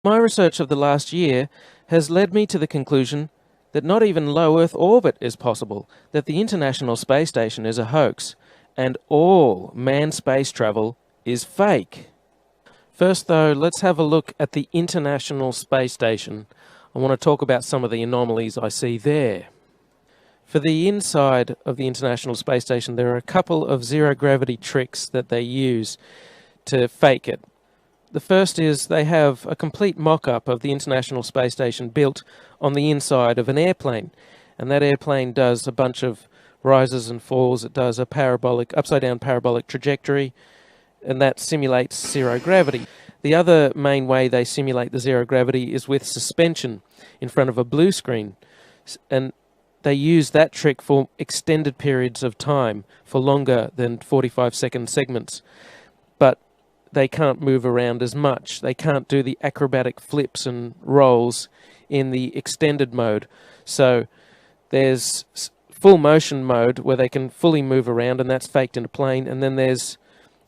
My research of the last year has led me to the conclusion that not even low Earth orbit is possible, that the International Space Station is a hoax, and all manned space travel is fake. First, though, let's have a look at the International Space Station. I want to talk about some of the anomalies I see there. For the inside of the International Space Station, there are a couple of zero-gravity tricks that they use to fake it. The first is they have a complete mock-up of the International Space Station built on the inside of an airplane. And that airplane does a bunch of rises and falls. It does a upside-down parabolic trajectory, and that simulates zero gravity. The other main way they simulate the zero gravity is with suspension in front of a blue screen. And they use that trick for extended periods of time, for longer than 45-second segments. But they can't move around as much. They can't do the acrobatic flips and rolls in the extended mode. So there's full motion mode where they can fully move around, and that's faked in a plane. And then there's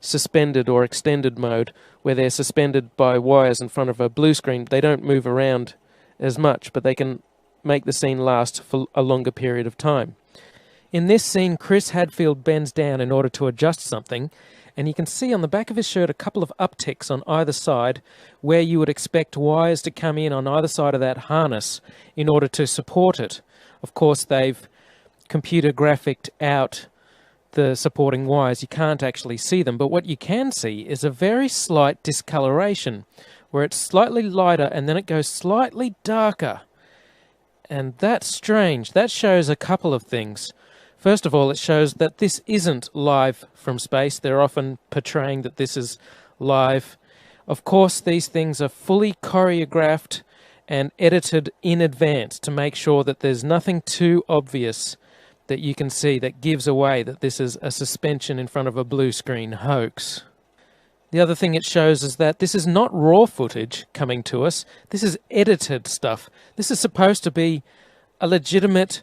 suspended or extended mode where they're suspended by wires in front of a blue screen. They don't move around as much, but they can make the scene last for a longer period of time. In this scene, Chris Hadfield bends down in order to adjust something, and you can see on the back of his shirt a couple of upticks on either side where you would expect wires to come in on either side of that harness in order to support it. Of course, they've computer graphicked out the supporting wires. You can't actually see them, but what you can see is a very slight discoloration where it's slightly lighter and then it goes slightly darker. And that's strange. That shows a couple of things. First of all, it shows that this isn't live from space. They're often portraying that this is live. Of course, these things are fully choreographed and edited in advance to make sure that there's nothing too obvious that you can see that gives away that this is a suspension in front of a blue screen hoax. The other thing it shows is that this is not raw footage coming to us. This is edited stuff. This is supposed to be a legitimate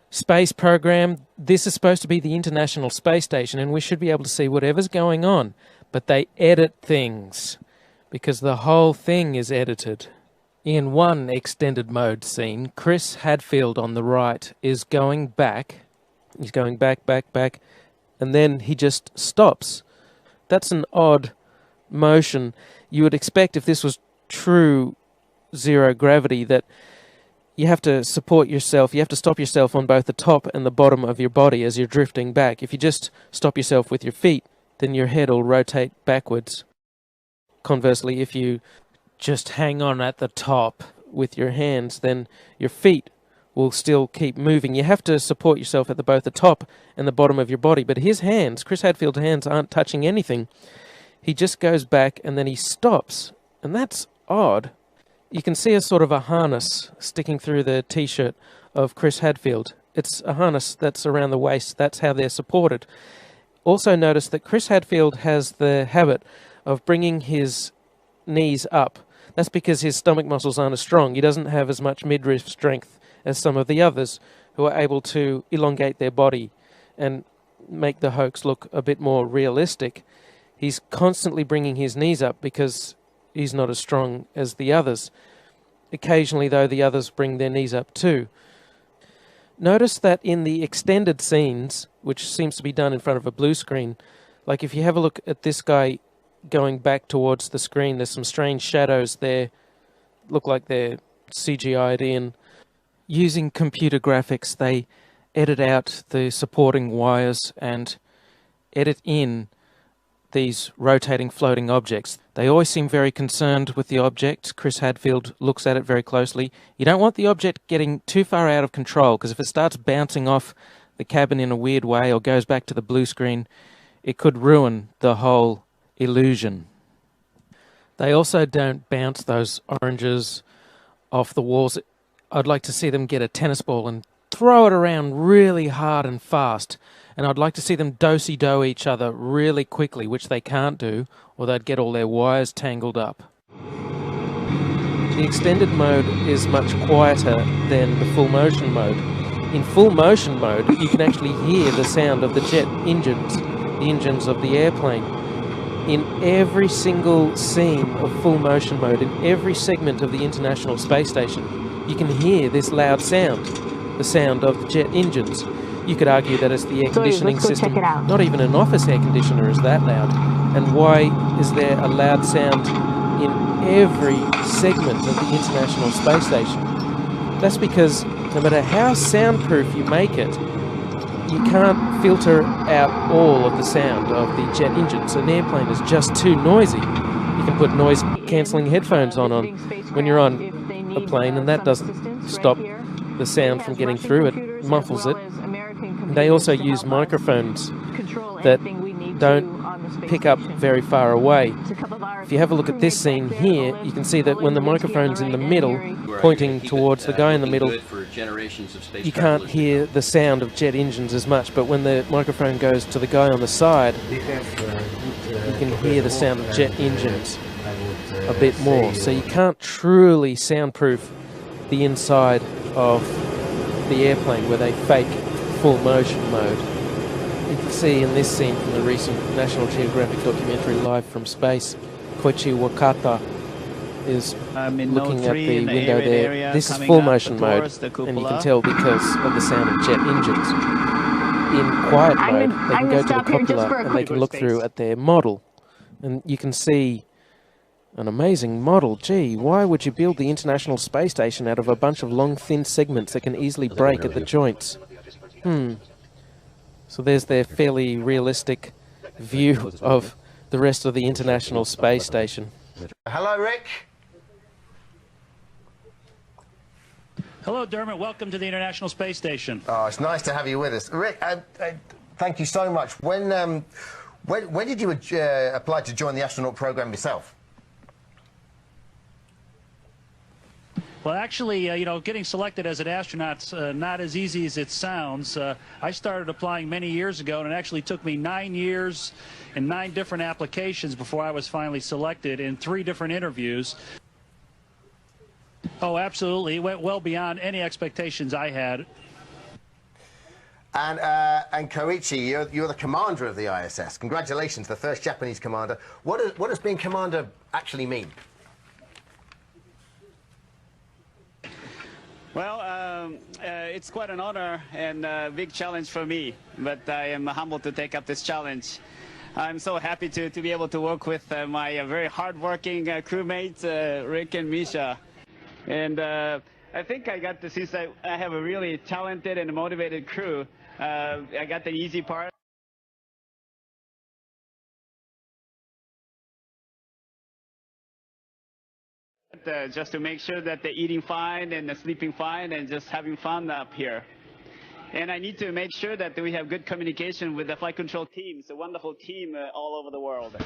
space program. This is supposed to be the International Space Station, and we should be able to see whatever's going on. But they edit things because the whole thing is edited. In one extended mode scene, Chris Hadfield on the right is going back. He's going back, and then he just stops. That's an odd motion. You would expect if this was true zero gravity that you have to support yourself, you have to stop yourself on both the top and the bottom of your body as you're drifting back. If you just stop yourself with your feet, then your head will rotate backwards. Conversely, if you just hang on at the top with your hands, then your feet will still keep moving. You have to support yourself at both the top and the bottom of your body. But his hands, Chris Hadfield's hands, aren't touching anything. He just goes back and then he stops. And that's odd. You can see a sort of a harness sticking through the t-shirt of Chris Hadfield. It's a harness that's around the waist. That's how they're supported. Also notice that Chris Hadfield has the habit of bringing his knees up. That's because his stomach muscles aren't as strong. He doesn't have as much midriff strength as some of the others who are able to elongate their body and make the hoax look a bit more realistic. He's constantly bringing his knees up because he's not as strong as the others. Occasionally, though, the others bring their knees up too. Notice that in the extended scenes, which seems to be done in front of a blue screen, like if you have a look at this guy going back towards the screen, there's some strange shadows there, look like they're CGI'd in. Using computer graphics, they edit out the supporting wires and edit in these rotating floating objects. They always seem very concerned with the object. Chris Hadfield looks at it very closely. You don't want the object getting too far out of control, because if it starts bouncing off the cabin in a weird way or goes back to the blue screen, it could ruin the whole illusion. They also don't bounce those oranges off the walls. I'd like to see them get a tennis ball and throw it around really hard and fast. And I'd like to see them do-si-do each other really quickly, which they can't do, or they'd get all their wires tangled up. The extended mode is much quieter than the full motion mode. In full motion mode, you can actually hear the sound of the jet engines, the engines of the airplane. in every single scene of full motion mode, in every segment of the International Space Station, you can hear this loud sound, the sound of the jet engines. You could argue that it's the air conditioning system. Not even an office air conditioner is that loud. And why is there a loud sound in every segment of the International Space Station? That's because no matter how soundproof you make it, you can't filter out all of the sound of the jet engines. An airplane is just too noisy. You can put noise-cancelling headphones on when you're on a plane, and that doesn't stop the sound from getting through. It muffles it. They also use microphones that don't pick up very far away. If you have a look at this scene here, you can see that when the microphone's in the middle, pointing towards the guy in the middle, you can't hear the sound of jet engines as much, but when the microphone goes to the guy on the side, you can hear the sound of jet engines a bit more. So you can't truly soundproof the inside of the airplane where they fake full motion mode. You can see in this scene from the recent National Geographic documentary Live from Space, Koichi Wakata is looking at the window there. This is full motion mode, and you can tell because of the sound of jet engines. In quiet mode, they can go to the cupola and they can look through at their model. And you can see an amazing model. Gee, why would you build the International Space Station out of a bunch of long, thin segments that can easily break at the joints? So there's their fairly realistic view of the rest of the International Space Station. Hello, Rick. Hello, Dermot. Welcome to the International Space Station. Oh, it's nice to have you with us. Rick, thank you so much. When did you apply to join the astronaut program yourself? Well, actually, you know, getting selected as an astronaut's not as easy as it sounds. I started applying many years ago, and it actually took me 9 years and 9 different applications before I was finally selected in 3 different interviews. Oh, absolutely. It went well beyond any expectations I had. And Koichi, you're the commander of the ISS. Congratulations, the first Japanese commander. What does being commander actually mean? Well, it's quite an honor and a big challenge for me, but I am humbled to take up this challenge. I'm so happy to be able to work with my very hardworking crewmates, Rick and Misha. And I think I got to see that I have a really talented and motivated crew. I got the easy part. Just to make sure that they're eating fine and they're sleeping fine and just having fun up here. And I need to make sure that we have good communication with the flight control team. It's a wonderful team all over the world.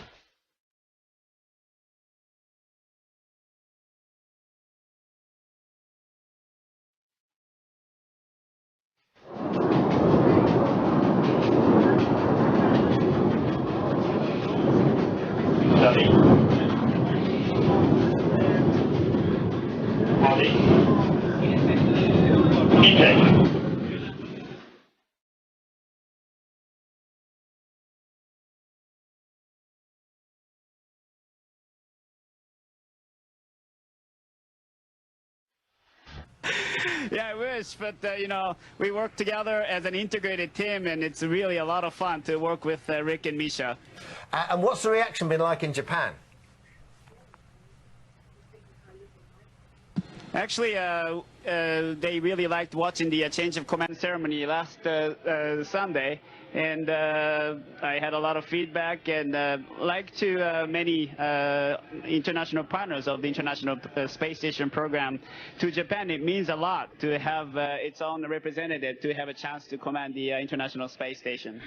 Yeah, I wish, but you know, we work together as an integrated team, and it's really a lot of fun to work with Rick and Misha. And what's the reaction been like in Japan? Actually, they really liked watching the change of command ceremony last Sunday, and I had a lot of feedback, and like to many international partners of the International Space Station program, to Japan it means a lot to have its own representative, to have a chance to command the International Space Station.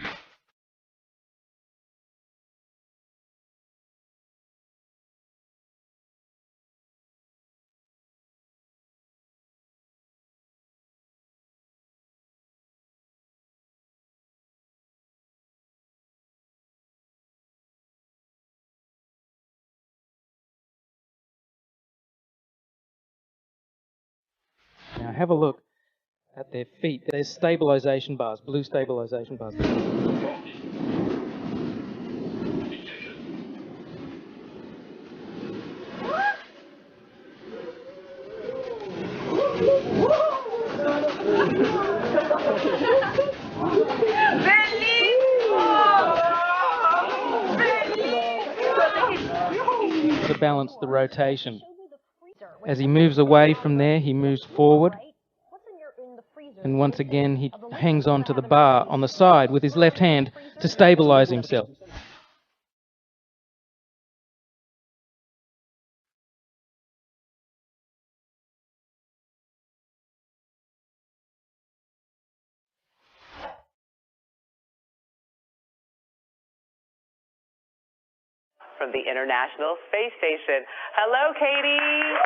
Now have a look at their feet. There's stabilization bars, blue stabilization bars. to balance the rotation. As he moves away from there, he moves forward. And once again, he hangs on to the bar on the side with his left hand to stabilize himself. From the International Space Station. Hello, Katie.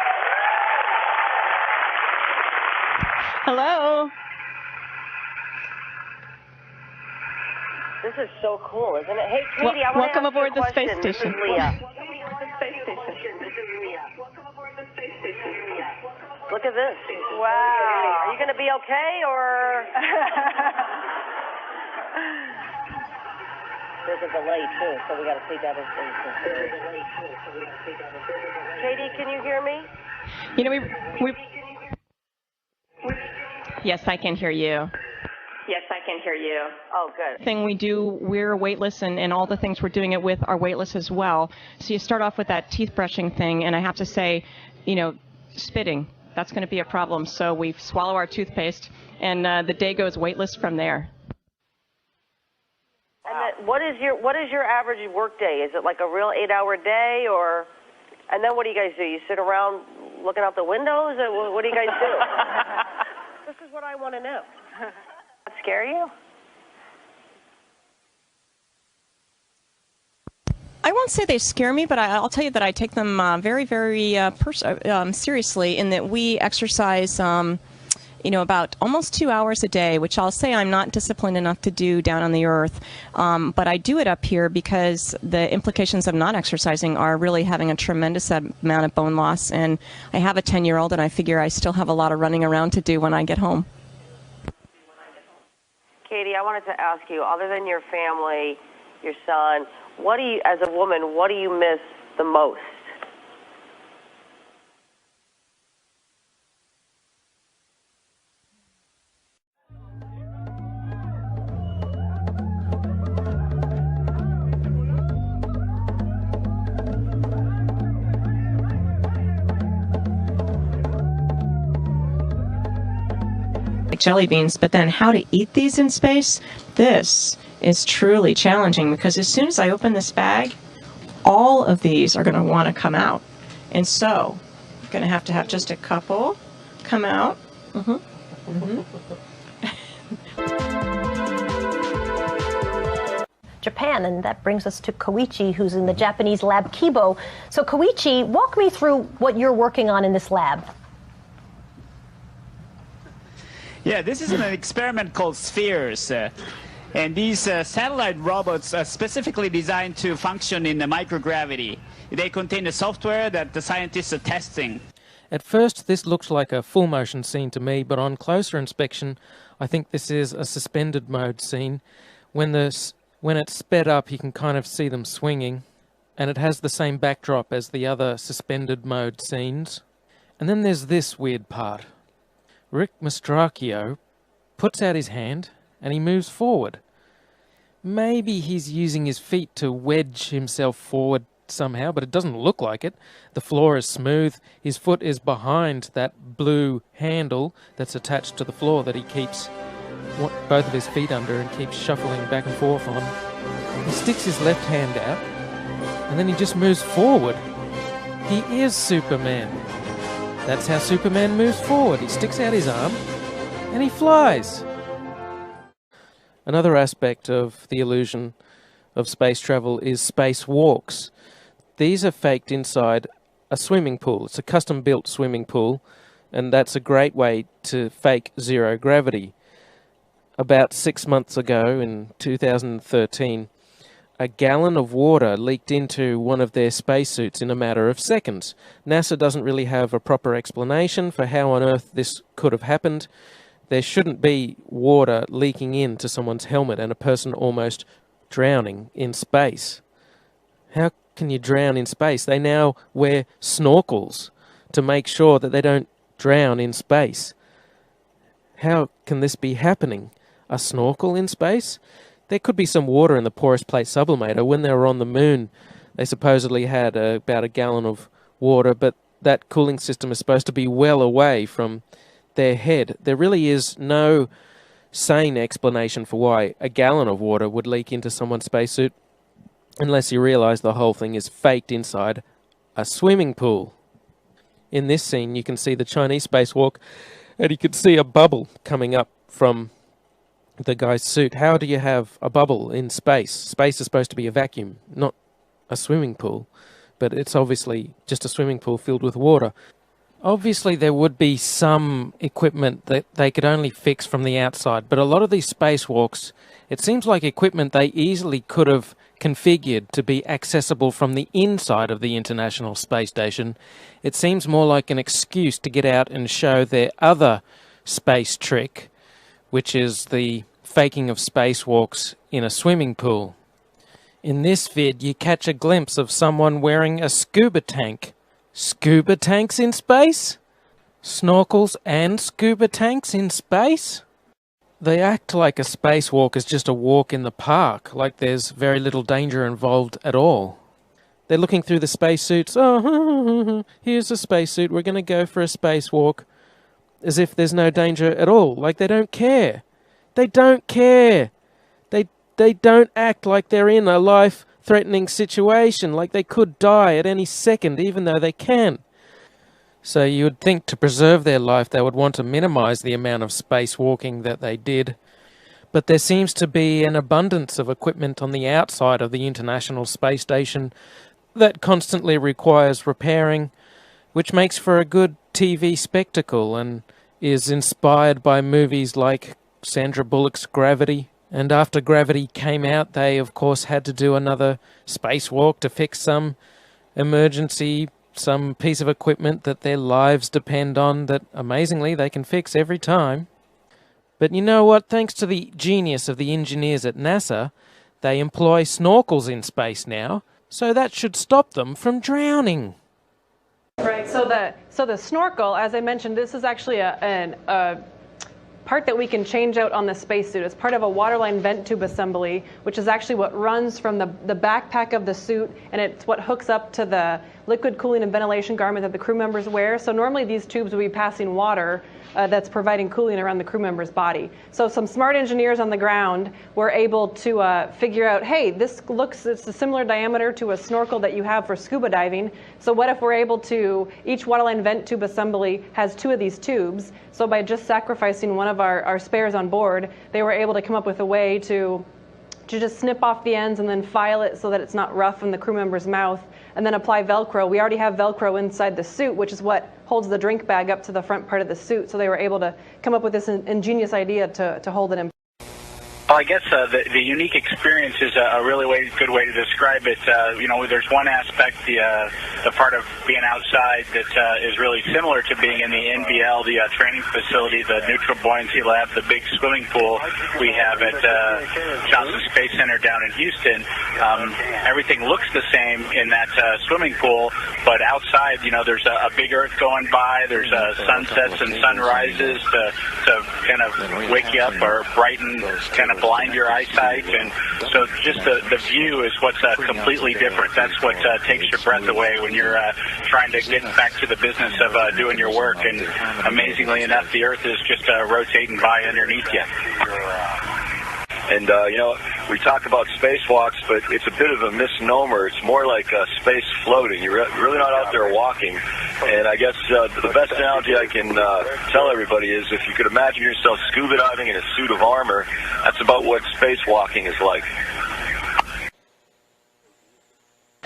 Hello. This is so cool, isn't it? Hey, Katie, I want to welcome ask aboard you a the space question. station. This is Leah. Look at this. Wow. Are you going to be okay, or? There's a delay, too, so we got to take that into consideration. Katie, can you hear me? You know, we Yes, I can hear you. Yes, I can hear you. Oh, good. Thing we do, we're weightless, and all the things we're doing it with are weightless as well. So you start off with that teeth brushing thing, and I have to say, you know, spitting, that's going to be a problem. So we swallow our toothpaste, and the day goes weightless from there. And then what is your average work day? Is it like a real 8-hour day, or? And then what do you guys do? You sit around looking out the windows, or what do you guys do? This is what I want to know. That scare you? I won't say they scare me, but I'll tell you that I take them very, very seriously in that we exercise, about almost 2 hours a day, which I'll say I'm not disciplined enough to do down on the Earth. But I do it up here because the implications of not exercising are really having a tremendous amount of bone loss. And I have a 10-year-old, and I figure I still have a lot of running around to do when I get home. Katie, I wanted to ask you, other than your family, your son, as a woman, what do you miss the most? Jelly beans, but then how to eat these in space, this is truly challenging, because as soon as I open this bag, all of these are going to want to come out. And so I'm going to have just a couple come out. Japan, and that brings us to Koichi, who's in the Japanese lab Kibo. So Koichi, walk me through what you're working on in this lab. Yeah, this is an experiment called Spheres. And these satellite robots are specifically designed to function in the microgravity. They contain the software that the scientists are testing. At first, this looks like a full motion scene to me, but on closer inspection, I think this is a suspended mode scene. When it's sped up, you can kind of see them swinging, and it has the same backdrop as the other suspended mode scenes. And then there's this weird part. Rick Mastracchio puts out his hand and he moves forward. Maybe he's using his feet to wedge himself forward somehow, but it doesn't look like it. The floor is smooth. His foot is behind that blue handle that's attached to the floor that he keeps both of his feet under and keeps shuffling back and forth on. He sticks his left hand out and then he just moves forward. He is Superman. That's how Superman moves forward. He sticks out his arm and he flies. Another aspect of the illusion of space travel is spacewalks. These are faked inside a swimming pool. It's a custom-built swimming pool, and that's a great way to fake zero gravity. About 6 months ago, in 2013, a gallon of water leaked into one of their spacesuits in a matter of seconds. NASA doesn't really have a proper explanation for how on earth this could have happened. There shouldn't be water leaking into someone's helmet and a person almost drowning in space. How can you drown in space? They now wear snorkels to make sure that they don't drown in space. How can this be happening? A snorkel in space? There could be some water in the porous plate sublimator. When they were on the moon, They supposedly had about a gallon of water, but that cooling system is supposed to be well away from their head. There really is no sane explanation for why a gallon of water would leak into someone's spacesuit, unless you realize the whole thing is faked inside a swimming pool. In this scene, you can see the Chinese spacewalk, and you can see a bubble coming up from the guy's suit. How do you have a bubble in space? Space is supposed to be a vacuum, not a swimming pool. But it's obviously just a swimming pool filled with water. Obviously, there would be some equipment that they could only fix from the outside, but a lot of these spacewalks, it seems like equipment they easily could have configured to be accessible from the inside of the International Space Station. It seems more like an excuse to get out and show their other space trick, which is the faking of spacewalks in a swimming pool. In this vid, you catch a glimpse of someone wearing a scuba tank. Scuba tanks in space? Snorkels and scuba tanks in space? They act like a spacewalk is just a walk in the park, like there's very little danger involved at all. They're looking through the spacesuits. Oh, here's a spacesuit. We're going to go for a spacewalk. As if there's no danger at all. Like they don't care. They don't care. They don't act like they're in a life-threatening situation, like they could die at any second, even though they can. So you would think to preserve their life they would want to minimize the amount of spacewalking that they did. But there seems to be an abundance of equipment on the outside of the International Space Station that constantly requires repairing, which makes for a good TV spectacle and is inspired by movies like Sandra Bullock's Gravity. And after Gravity came out, they of course had to do another spacewalk to fix some emergency, some piece of equipment that their lives depend on that amazingly they can fix every time. But you know what? Thanks to the genius of the engineers at NASA, they employ snorkels in space now, so that should stop them from drowning. Right, so the snorkel, as I mentioned, this is actually a part that we can change out on the spacesuit. It's part of a waterline vent tube assembly, which is actually what runs from the backpack of the suit, and it's what hooks up to the liquid cooling and ventilation garment that the crew members wear. So normally these tubes would be passing water that's providing cooling around the crew member's body. So some smart engineers on the ground were able to figure out, hey, it's a similar diameter to a snorkel that you have for scuba diving. So what if we're able to, each waterline vent tube assembly has 2 of these tubes. So by just sacrificing one of our spares on board, they were able to come up with a way to just snip off the ends and then file it so that it's not rough in the crew member's mouth, and then apply Velcro. We already have Velcro inside the suit, which is what holds the drink bag up to the front part of the suit. So they were able to come up with this ingenious idea to hold it in. Well, I guess the unique experience is a really good way to describe it. You know, there's one aspect, the part of being outside that is really similar to being in the NBL, the training facility, the neutral buoyancy lab, the big swimming pool we have at Johnson Space Center down in Houston. Everything looks the same in that swimming pool, but outside, you know, there's a big Earth going by. There's sunsets and sunrises to kind of wake you up or brighten, kind of blind your eyesight, and so just the view is what's completely different. That's what takes your breath away when you're trying to get back to the business of doing your work, and amazingly enough, the Earth is just rotating by underneath you. And, you know, we talk about spacewalks, but it's a bit of a misnomer. It's more like space floating. You're really not out there walking. And I guess the best analogy I can tell everybody is if you could imagine yourself scuba diving in a suit of armor, that's about what spacewalking is like.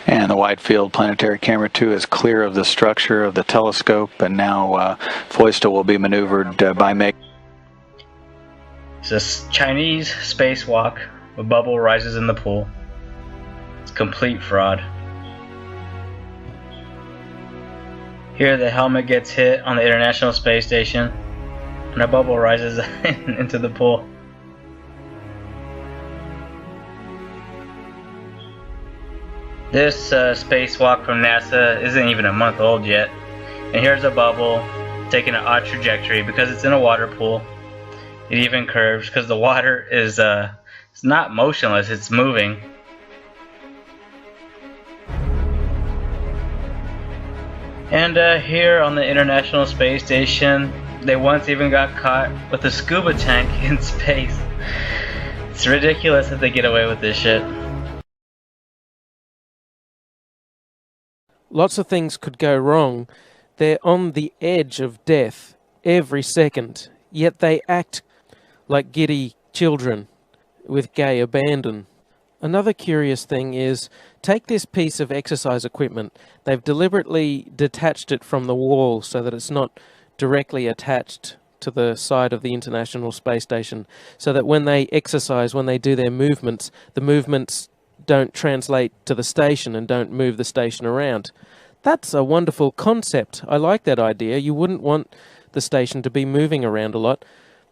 And the Wide Field Planetary Camera 2 is clear of the structure of the telescope, and now FOISTA will be maneuvered by Meg. It's a Chinese spacewalk. A bubble rises in the pool. It's complete fraud. Here the helmet gets hit on the International Space Station and a bubble rises into the pool. This spacewalk from NASA isn't even a month old yet. And here's a bubble taking an odd trajectory because it's in a water pool. It even curves because the water is it's not motionless, it's moving. And here on the International Space Station, they once even got caught with a scuba tank in space. It's ridiculous that they get away with this shit. Lots of things could go wrong. They're on the edge of death every second, yet they act like giddy children with gay abandon. Another curious thing is, take this piece of exercise equipment. They've deliberately detached it from the wall so that it's not directly attached to the side of the International Space Station, so that when they exercise, when they do their movements, the movements don't translate to the station and don't move the station around. That's a wonderful concept. I like that idea. You wouldn't want the station to be moving around a lot.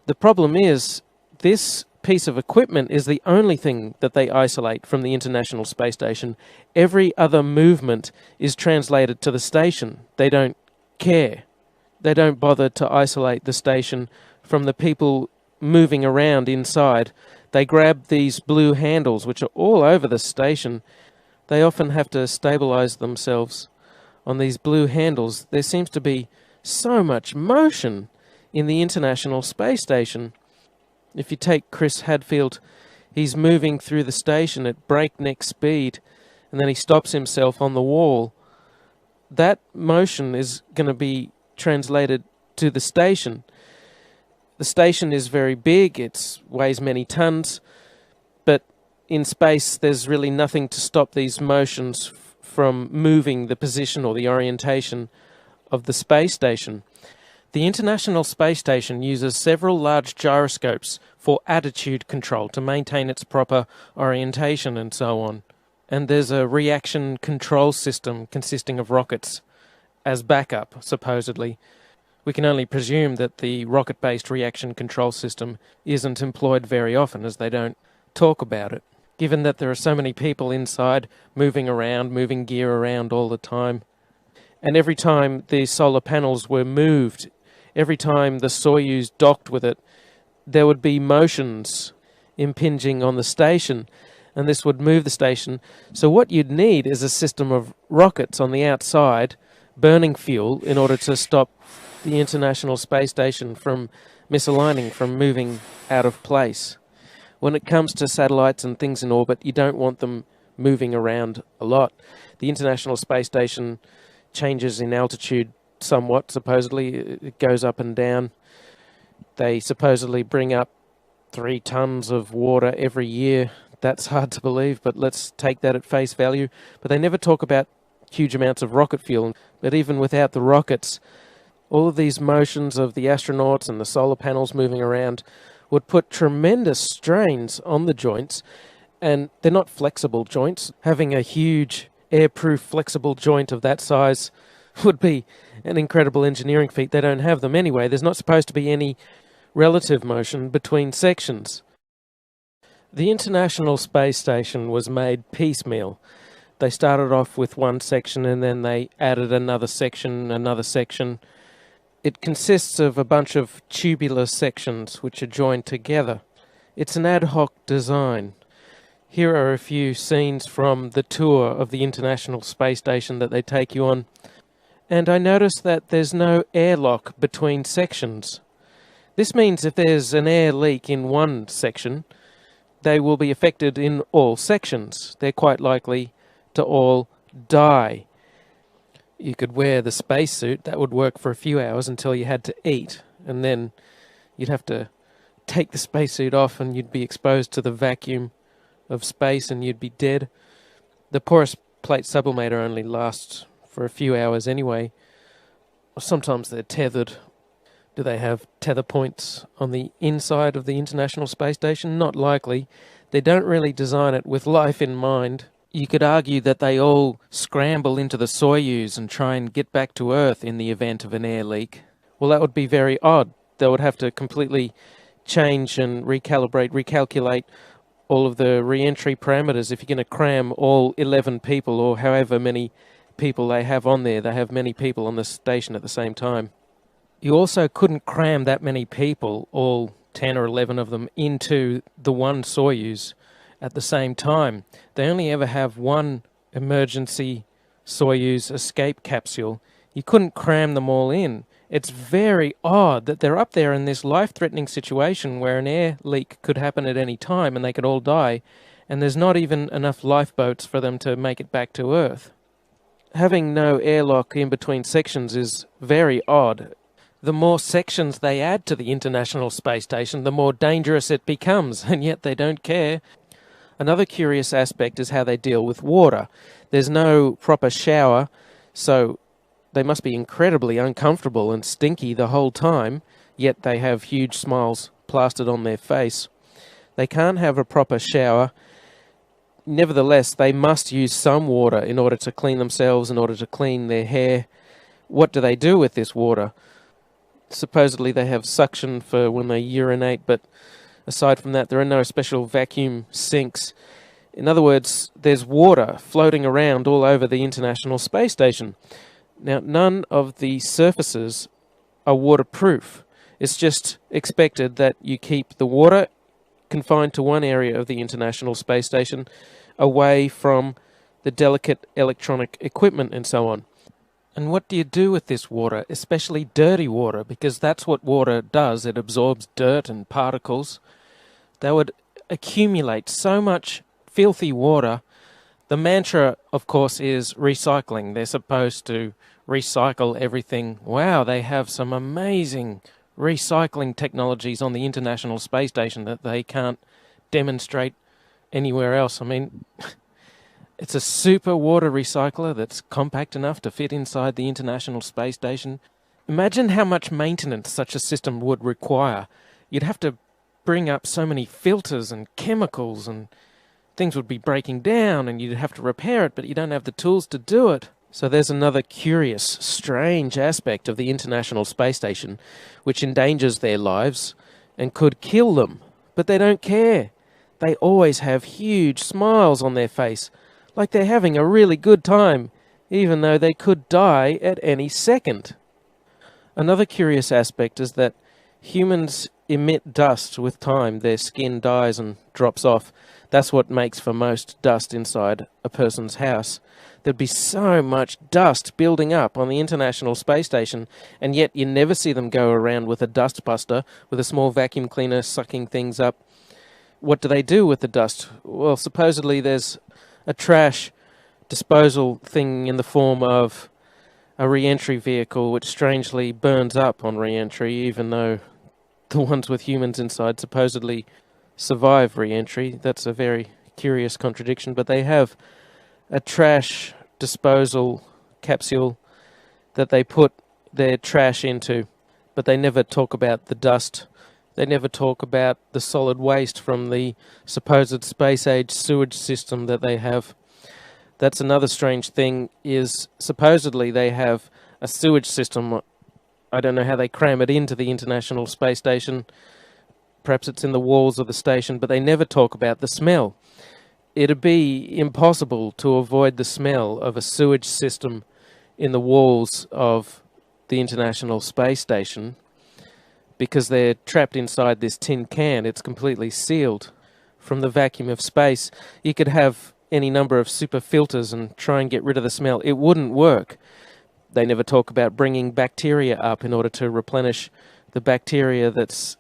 The problem is, this piece of equipment is the only thing that they isolate from the International Space Station. Every other movement is translated to the station. They don't care. They don't bother to isolate the station from the people moving around inside. They grab these blue handles, which are all over the station. They often have to stabilize themselves on these blue handles. There seems to be so much motion in the International Space Station. If you take Chris Hadfield, he's moving through the station at breakneck speed, and then he stops himself on the wall. That motion is going to be translated to the station. The station is very big, it weighs many tons, but in space there's really nothing to stop these motions from moving the position or the orientation of the space station. The International Space Station uses several large gyroscopes for attitude control to maintain its proper orientation and so on. And there's a reaction control system consisting of rockets as backup, supposedly. We can only presume that the rocket-based reaction control system isn't employed very often, as they don't talk about it, given that there are so many people inside moving around, moving gear around all the time. And every time the solar panels were moved, every time the Soyuz docked with it, there would be motions impinging on the station, and this would move the station. So what you'd need is a system of rockets on the outside burning fuel in order to stop the International Space Station from misaligning, from moving out of place. When it comes to satellites and things in orbit, you don't want them moving around a lot. The International Space Station changes in altitude somewhat, supposedly. It goes up and down. They supposedly bring up 3 tons of water every year. That's hard to believe, but let's take that at face value. But they never talk about huge amounts of rocket fuel. But even without the rockets, all of these motions of the astronauts and the solar panels moving around would put tremendous strains on the joints, and they're not flexible joints. Having a huge airproof flexible joint of that size would be an incredible engineering feat. They don't have them anyway. There's not supposed to be any relative motion between sections. The International Space Station was made piecemeal. They started off with one section and then they added another section. It consists of a bunch of tubular sections which are joined together. It's an ad hoc design. Here are a few scenes from the tour of the International Space Station that they take you on. And I noticed that there's no airlock between sections. This means if there's an air leak in one section, they will be affected in all sections. They're quite likely to all die. You could wear the spacesuit. That would work for a few hours until you had to eat, and then you'd have to take the spacesuit off and you'd be exposed to the vacuum of space and you'd be dead. The porous plate sublimator only lasts for a few hours anyway. Sometimes they're tethered. Do they have tether points on the inside of the International Space Station? Not likely. They don't really design it with life in mind. You could argue that they all scramble into the Soyuz and try and get back to Earth in the event of an air leak. Well, that would be very odd. They would have to completely change and recalculate all of the re-entry parameters. If you're going to cram all 11 people or however many people they have on there, they have many people on the station at the same time. You also couldn't cram that many people, all 10 or 11 of them, into the one Soyuz at the same time. They only ever have one emergency Soyuz escape capsule You couldn't cram them all in. It's very odd that they're up there in this life-threatening situation where an air leak could happen at any time and they could all die, and there's not even enough lifeboats for them to make it back to Earth. Having no airlock in between sections is very odd. The more sections they add to the International Space Station, the more dangerous it becomes, and yet they don't care. Another curious aspect is how they deal with water. There's no proper shower, so they must be incredibly uncomfortable and stinky the whole time, yet they have huge smiles plastered on their face. They can't have a proper shower. Nevertheless, they must use some water in order to clean themselves, in order to clean their hair. What do they do with this water? Supposedly they have suction for when they urinate, but aside from that, there are no special vacuum sinks. In other words, there's water floating around all over the International Space Station. Now, none of the surfaces are waterproof. It's just expected that you keep the water confined to one area of the International Space Station, away from the delicate electronic equipment and so on. And what do you do with this water, especially dirty water? Because that's what water does. It absorbs dirt and particles. They would accumulate so much filthy water. The mantra, of course, is recycling. They're supposed to recycle everything. Wow, they have some amazing recycling technologies on the International Space Station that they can't demonstrate anywhere else. I mean, it's a super water recycler that's compact enough to fit inside the International Space Station. Imagine how much maintenance such a system would require. You'd have to bring up so many filters and chemicals, and things would be breaking down and you'd have to repair it, but you don't have the tools to do it. So there's another curious, strange aspect of the International Space Station which endangers their lives and could kill them. But they don't care. They always have huge smiles on their face, like they're having a really good time, even though they could die at any second. Another curious aspect is that humans emit dust with time. Their skin dies and drops off. That's what makes for most dust inside a person's house. There'd be so much dust building up on the International Space Station, and yet you never see them go around with a dustbuster, with a small vacuum cleaner sucking things up. What do they do with the dust? Well, supposedly there's a trash disposal thing in the form of a re-entry vehicle which strangely burns up on re-entry, even though the ones with humans inside supposedly survive re-entry. That's a very curious contradiction, but they have a trash disposal capsule that they put their trash into, but they never talk about the dust. They never talk about the solid waste from the supposed space-age sewage system that they have. That's another strange thing, is supposedly they have a sewage system. I don't know how they cram it into the International Space Station. Perhaps it's in the walls of the station, but they never talk about the smell. It'd be impossible to avoid the smell of a sewage system in the walls of the International Space Station because they're trapped inside this tin can. It's completely sealed from the vacuum of space. You could have any number of super filters and try and get rid of the smell. It wouldn't work. They never talk about bringing bacteria up in order to replenish the bacteria that's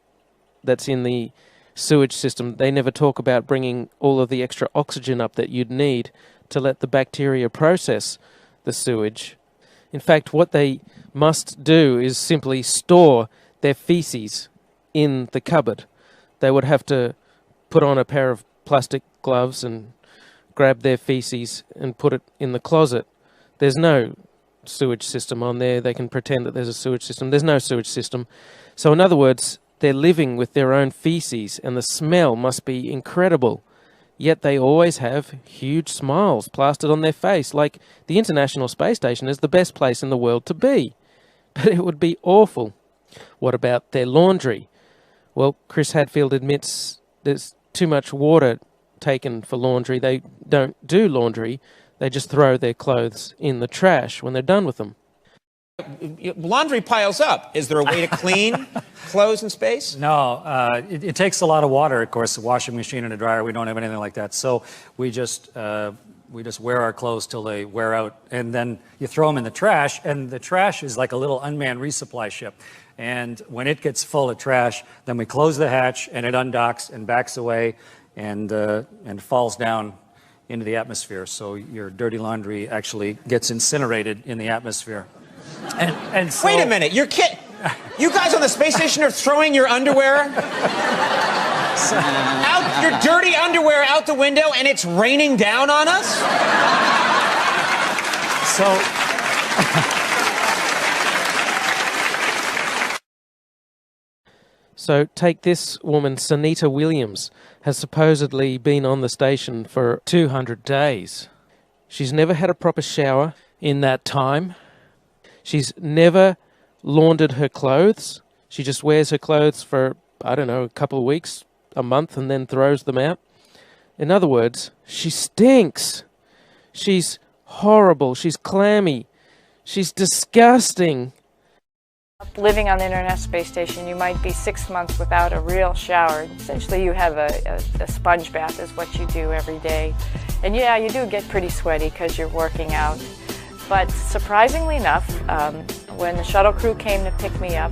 in the sewage system. They never talk about bringing all of the extra oxygen up that you'd need to let the bacteria process the sewage. In fact, what they must do is simply store their feces in the cupboard. They would have to put on a pair of plastic gloves and grab their feces and put it in the closet. There's no sewage system on there. They can pretend that there's a sewage system. There's no sewage system. So in other words, they're living with their own feces, and the smell must be incredible. Yet they always have huge smiles plastered on their face, like the International Space Station is the best place in the world to be. But it would be awful. What about their laundry? Well, Chris Hadfield admits there's too much water taken for laundry. They don't do laundry. They just throw their clothes in the trash when they're done with them. Laundry piles up. Is there a way to clean clothes in space? No, it takes a lot of water, of course, a washing machine and a dryer. We don't have anything like that. So we just We just wear our clothes till they wear out, and then you throw them in the trash, and the trash is like a little unmanned resupply ship. And when it gets full of trash, then we close the hatch, and it undocks and backs away and falls down into the atmosphere. So your dirty laundry actually gets incinerated in the atmosphere. And so, wait a minute, you're kidding? You guys on the space station are throwing your underwear out, your dirty underwear out the window, and it's raining down on us? So take this woman, Sunita Williams, has supposedly been on the station for 200 days. She's never had a proper shower in that time. She's never laundered her clothes. She just wears her clothes for, I don't know, a couple of weeks, a month, and then throws them out. In other words, she stinks. She's horrible. She's clammy. She's disgusting. Living on the International Space Station, you might be 6 months without a real shower. Essentially, you have a sponge bath is what you do every day. And yeah, you do get pretty sweaty because you're working out. But surprisingly enough, when the shuttle crew came to pick me up,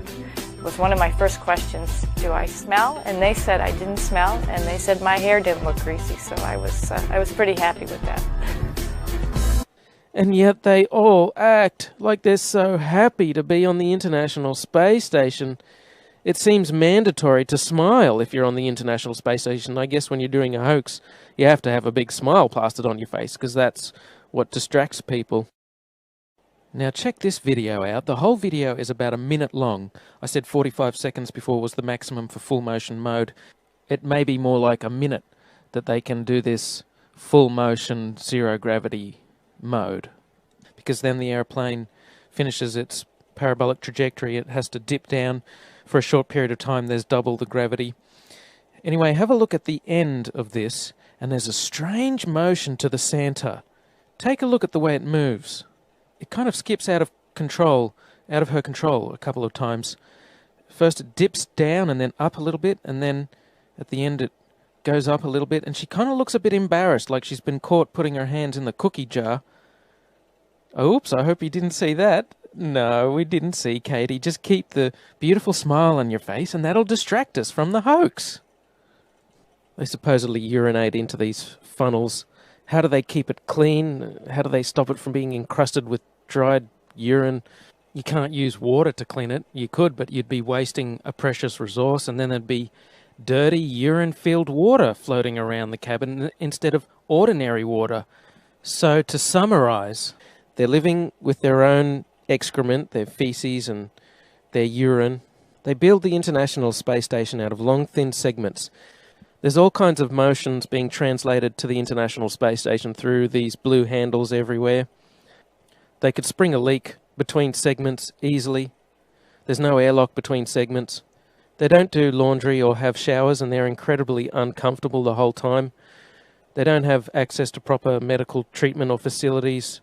was one of my first questions, do I smell? And they said I didn't smell, and they said my hair didn't look greasy, so I was pretty happy with that. And yet they all act like they're so happy to be on the International Space Station. It seems mandatory to smile if you're on the International Space Station. I guess when you're doing a hoax, you have to have a big smile plastered on your face, because that's what distracts people. Now check this video out. The whole video is about a minute long. I said 45 seconds before was the maximum for full motion mode. It may be more like a minute that they can do this full motion zero gravity mode, because then the airplane finishes its parabolic trajectory. It has to dip down for a short period of time. There's double the gravity. Anyway, have a look at the end of this, and there's a strange motion to the center. Take a look at the way it moves. It kind of skips out of her control a couple of times. First it dips down and then up a little bit, and then at the end it goes up a little bit, and she kind of looks a bit embarrassed, like she's been caught putting her hands in the cookie jar. Oops, I hope you didn't see that. No, we didn't see, Katie. Just keep the beautiful smile on your face, and that'll distract us from the hoax. They supposedly urinate into these funnels. How do they keep it clean? How do they stop it from being encrusted with dried urine? You can't use water to clean it. You could, but you'd be wasting a precious resource, and then there'd be dirty urine-filled water floating around the cabin instead of ordinary water. So to summarize, they're living with their own excrement, their feces and their urine. They build the International Space Station out of long, thin segments. There's all kinds of motions being translated to the International Space Station through these blue handles everywhere. They could spring a leak between segments easily. There's no airlock between segments. They don't do laundry or have showers, and they're incredibly uncomfortable the whole time. They don't have access to proper medical treatment or facilities.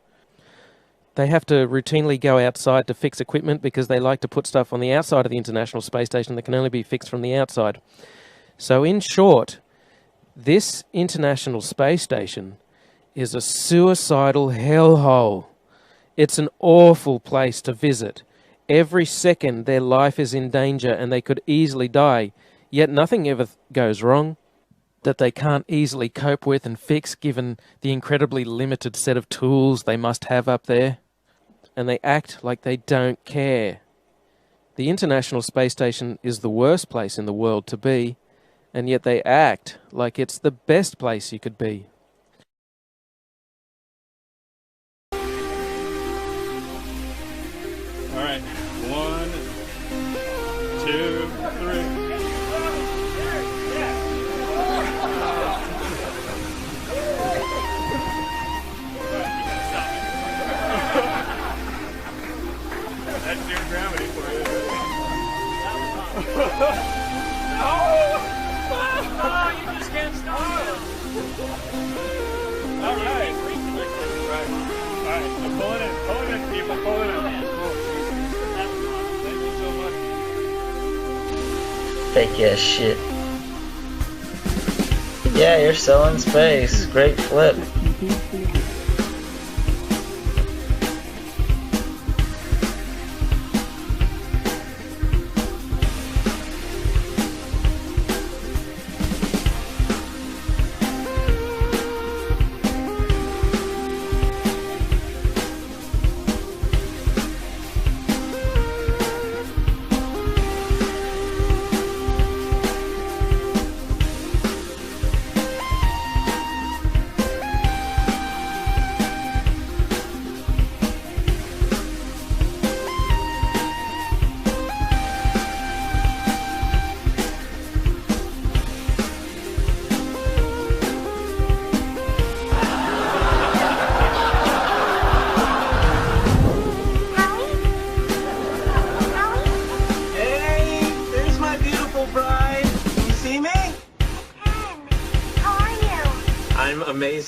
They have to routinely go outside to fix equipment because they like to put stuff on the outside of the International Space Station that can only be fixed from the outside. So in short, this International Space Station is a suicidal hellhole. It's an awful place to visit. Every second their life is in danger and they could easily die, yet nothing ever goes wrong that they can't easily cope with and fix given the incredibly limited set of tools they must have up there. And they act like they don't care. The International Space Station is the worst place in the world to be, and yet they act like it's the best place you could be. All right, 1, 2, 3. That's zero gravity for you. Oh, you just can't stop it. All right. All right, so pull it in, people, pull it in. Thank you so much. Fake ass shit. Yeah, you're selling space. Great flip.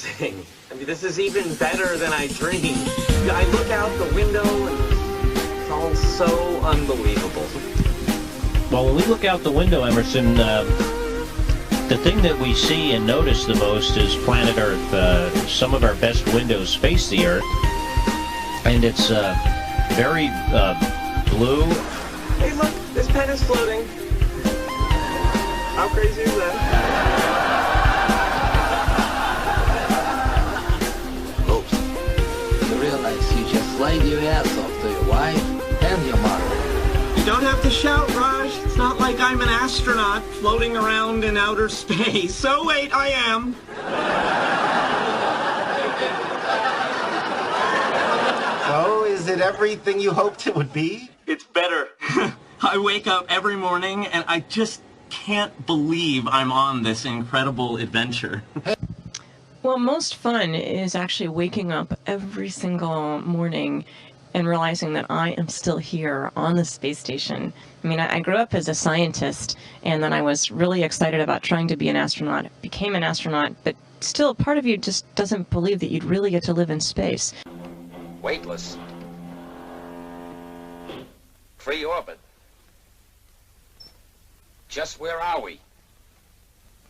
amazing. I mean, this is even better than I dreamed. I look out the window and it's all so unbelievable. Well, when we look out the window, Emerson, the thing that we see and notice the most is planet Earth. Some of our best windows face the Earth, and it's very blue. Hey, look, this pen is floating. How crazy is that? Oops. You realize you just laid your ass off to your wife and your mother. You don't have to shout, Raj. It's not like I'm an astronaut floating around in outer space. Oh, wait, I am. So, is it everything you hoped it would be? It's better. I wake up every morning and I just can't believe I'm on this incredible adventure. Well, most fun is actually waking up every single morning and realizing that I am still here on the space station. I mean, I grew up as a scientist, and then I was really excited about trying to be an astronaut, became an astronaut, but still part of you just doesn't believe that you'd really get to live in space. Weightless. Free orbit. Just where are we?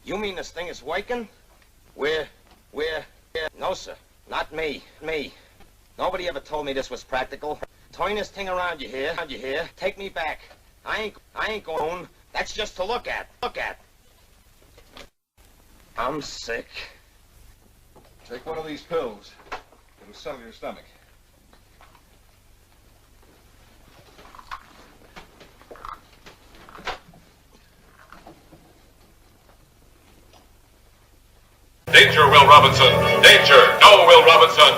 You mean this thing is working? We're... No, sir. Not me. Nobody ever told me this was practical. Turn this thing around, you hear? Take me back. I ain't going. That's just to look at. I'm sick. Take one of these pills. It'll settle your stomach. Danger, Will Robinson! Danger! No, Will Robinson!